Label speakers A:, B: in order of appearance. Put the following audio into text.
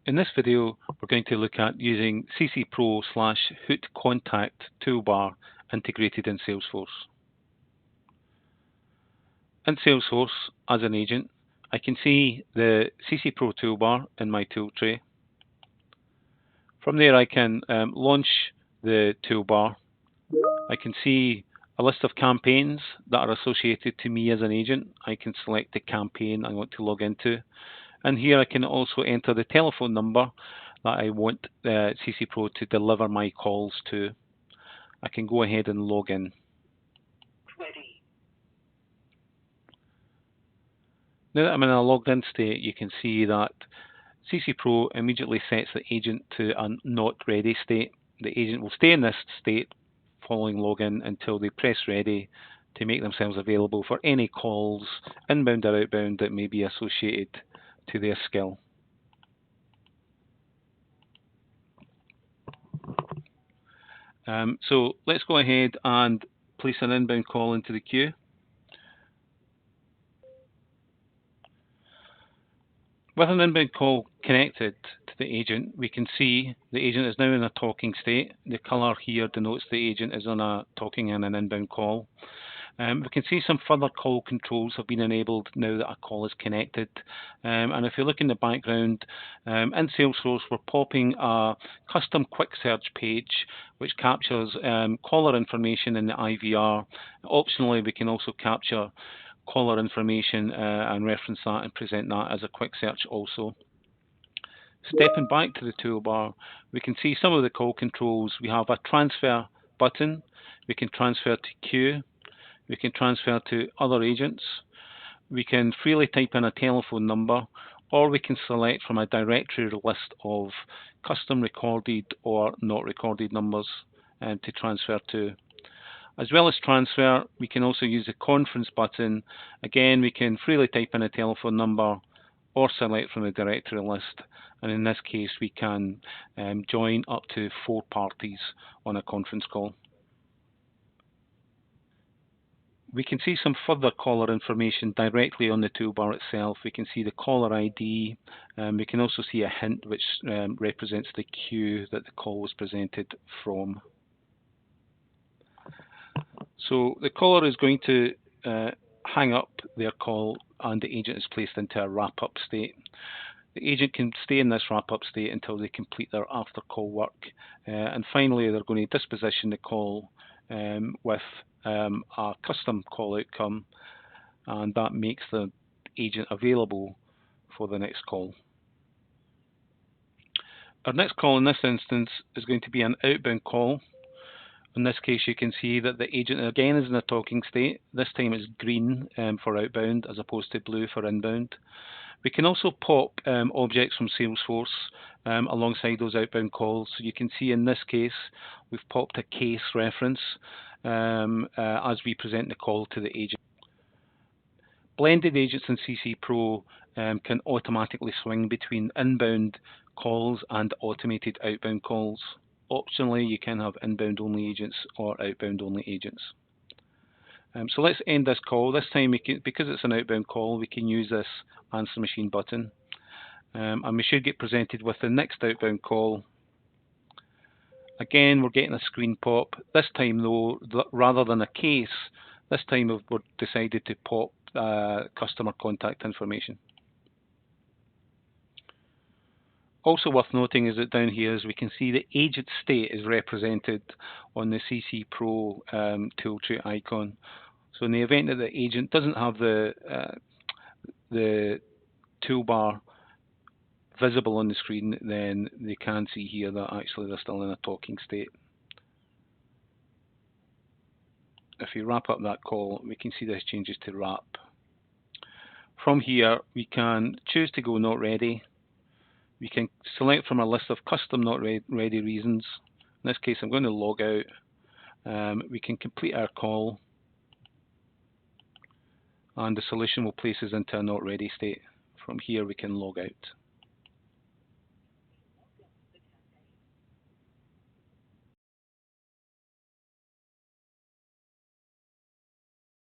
A: In this video, we're going to look at using CCPro/Hoot Contact toolbar integrated in Salesforce. In Salesforce, as an agent, I can see the CCPro toolbar in my tool tray. From there, I can launch the toolbar. I can see a list of campaigns that are associated to me as an agent. I can select the campaign I want to log into. And here I can also enter the telephone number that I want CCPro to deliver my calls to. I can go ahead and log in.
B: Ready.
A: Now that I'm in a logged in state, you can see that CCPro immediately sets the agent to a not ready state. The agent will stay in this state following login until they press ready to make themselves available for any calls, inbound or outbound, that may be associated to their skill. So let's go ahead and place an inbound call into the queue. With an inbound call connected to the agent, we can see the agent is now in a talking state. The colour here denotes the agent is on a talking in an inbound call. We can see some further call controls have been enabled now that a call is connected. And if you look in the background, in Salesforce, we're popping a custom quick search page which captures caller information in the IVR. Optionally, we can also capture caller information and reference that and present that as a quick search also. Stepping back to the toolbar, we can see some of the call controls. We have a transfer button. We can transfer to queue. We can transfer to other agents. We can freely type in a telephone number, or we can select from a directory list of custom recorded or not recorded numbers to transfer to. As well as transfer, we can also use the conference button. Again, we can freely type in a telephone number or select from the directory list. And in this case, we can join up to 4 parties on a conference call. We can see some further caller information directly on the toolbar itself. We can see the caller ID. We can also see a hint which represents the queue that the call was presented from. So the caller is going to hang up their call and the agent is placed into a wrap-up state. The agent can stay in this wrap-up state until they complete their after-call work. And finally, they're going to disposition the call with a custom call outcome, and that makes the agent available for the next call. Our next call in this instance is going to be an outbound call. In this case, you can see that the agent again is in a talking state. This time it's green for outbound as opposed to blue for inbound. We can also pop objects from Salesforce alongside those outbound calls. So you can see in this case, we've popped a case reference as we present the call to the agent. Blended agents in CCPro can automatically swing between inbound calls and automated outbound calls. Optionally, you can have inbound only agents or outbound only agents. So let's end this call. This time, because it's an outbound call, we can use this answer machine button. And we should get presented with the next outbound call. Again, we're getting a screen pop. This time, though, rather than a case, this time we've decided to pop customer contact information. Also worth noting is that down here, as we can see, the agent state is represented on the CCPro tool tray icon. So in the event that the agent doesn't have the toolbar visible on the screen, then they can see here that actually they're still in a talking state. If we wrap up that call, we can see this changes to wrap. From here, we can choose to go not ready. We can select from a list of custom not ready reasons. In this case, I'm going to log out. We can complete our call, and the solution will place us into a not ready state. From here, we can log out.